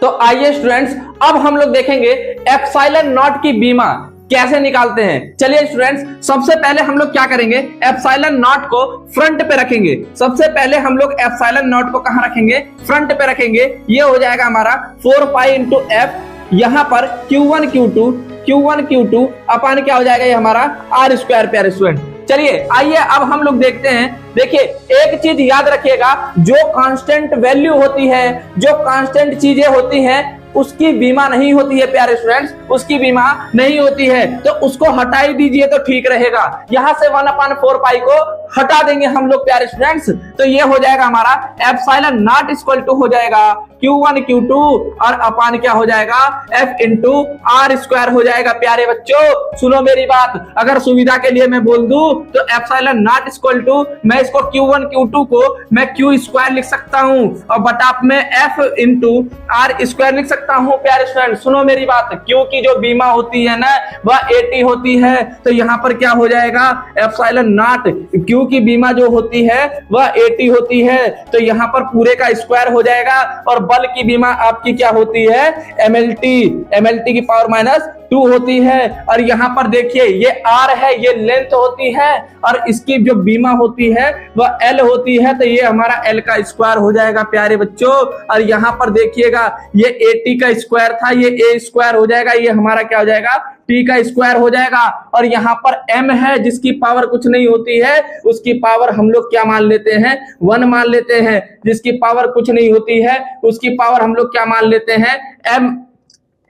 तो आइए स्टूडेंट्स, अब हम लोग देखेंगे एप्सिलॉन नॉट की बीमा कैसे निकालते हैं। चलिए स्टूडेंट्स, सबसे पहले हम लोग क्या करेंगे, एप्सिलॉन नॉट को फ्रंट पे रखेंगे। सबसे पहले हम लोग एप्सिलॉन नॉट को कहां रखेंगे, फ्रंट पे रखेंगे। ये हो जाएगा हमारा 4 पाई इंटू एफ, यहाँ पर Q1 Q2 अपन क्या हो जाएगा, ये हमारा आर स्क्वायर प्यारे स्टूडेंट। चलिए आइए अब हम लोग देखते हैं। देखिए एक चीज याद रखिएगा, जो कांस्टेंट वैल्यू होती है, जो कांस्टेंट चीजें होती हैं, उसकी बीमा नहीं होती है प्यारे स्टूडेंट्स, उसकी बीमा नहीं होती है। तो उसको हटा ही दीजिए तो ठीक रहेगा। यहां से 1/4 पाई को हटा देंगे हम लोग प्यारे स्टूडेंट्स। तो ये हो जाएगा हमारा एप्सिलॉन नॉट इक्वल टू हो जाएगा Q1 Q2 और अपान क्या हो जाएगा, F इंटू आर स्क्वायर हो जाएगा। प्यारे बच्चों सुनो मेरी बात, अगर सुविधा के लिए मैं बोल दूं तो एप्सिलॉन नॉट इक्वल टू, मैं इसको Q1 Q2 को मैं Q स्क्वायर लिख सकता हूं और बटा में F इंटू आर स्क्वायर लिख सकता हूं। प्यारे स्टूडेंट सुनो मेरी बात, Q की जो बीमा होती है ना वह 80 होती है। तो यहाँ पर क्या हो जाएगा, एप्सिलॉन नॉट Q की बीमा जो होती है वह 80 होती है। तो यहाँ पर पूरे का स्क्वायर हो जाएगा और बल की बीमा आपकी क्या होती है, MLT की पावर -2 होती है। और यहाँ पर देखिए ये R है, ये लेंथ होती है और इसकी जो बीमा होती है वह L होती है। तो ये हमारा L का स्क्वायर हो जाएगा प्यारे बच्चों। और यहाँ पर देखिएगा ये 80 का स्क्वायर था, ये A स्क्वायर हो जाएगा, ये हमारा क्या हो जाएगा, T का स्क्वायर हो जाएगा। और यहाँ पर M है जिसकी पावर कुछ नहीं होती है, उसकी पावर हम लोग क्या मान लेते हैं, 1 मान लेते हैं। जिसकी पावर कुछ नहीं होती है उसकी पावर हम लोग क्या मान लेते हैं, M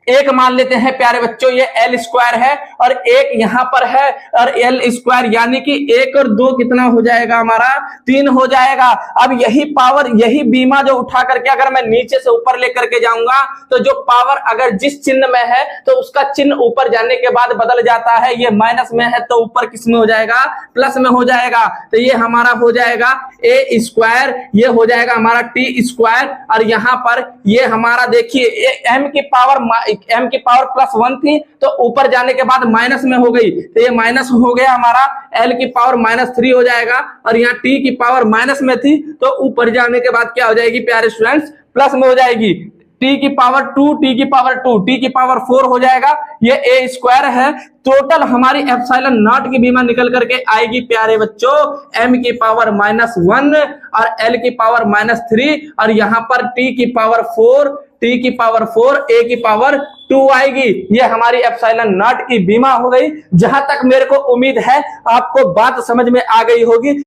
1 मान लेते हैं प्यारे बच्चों। ये L स्क्वायर है और 1 यहाँ पर है और L स्क्वायर, यानी कि 1 और 2 कितना हो जाएगा हमारा, 3 हो जाएगा। अब यही पावर, यही बीमा जो उठा करके अगर मैं नीचे से ऊपर लेकर के जाऊंगा तो जो पावर अगर जिस चिन्ह में है तो उसका चिन्ह ऊपर जाने के बाद बदल जाता है। ये माइनस में है तो ऊपर किस में हो जाएगा, प्लस में हो जाएगा। तो ये हमारा हो जाएगा A स्क्वायर, ये हो जाएगा हमारा T स्क्वायर। और यहाँ पर ये हमारा देखिए M की पावर +1 थी तो ऊपर जाने के बाद माइनस में हो गई, तो ये माइनस हो गया हमारा। L की पावर -3 हो जाएगा और यहाँ T की पावर माइनस में थी तो ऊपर जाने के बाद क्या हो जाएगी प्यारे स्टूडेंट्स, प्लस में हो जाएगी। T की पावर 2, T की पावर 2, T की पावर 4 हो जाएगा। ये A स्क्वायर है। टोटल हमारी एप्सिलॉन नॉट की बीमा निकल करके आएगी प्यारे बच्चों M की पावर -1 और L की पावर -3 और यहाँ पर T की पावर 4, T की पावर 4, A की पावर 2 आएगी। ये हमारी एप्सिलॉन नॉट की बीमा हो गई। जहां तक मेरे को उम्मीद है आपको बात समझ में आ गई होगी।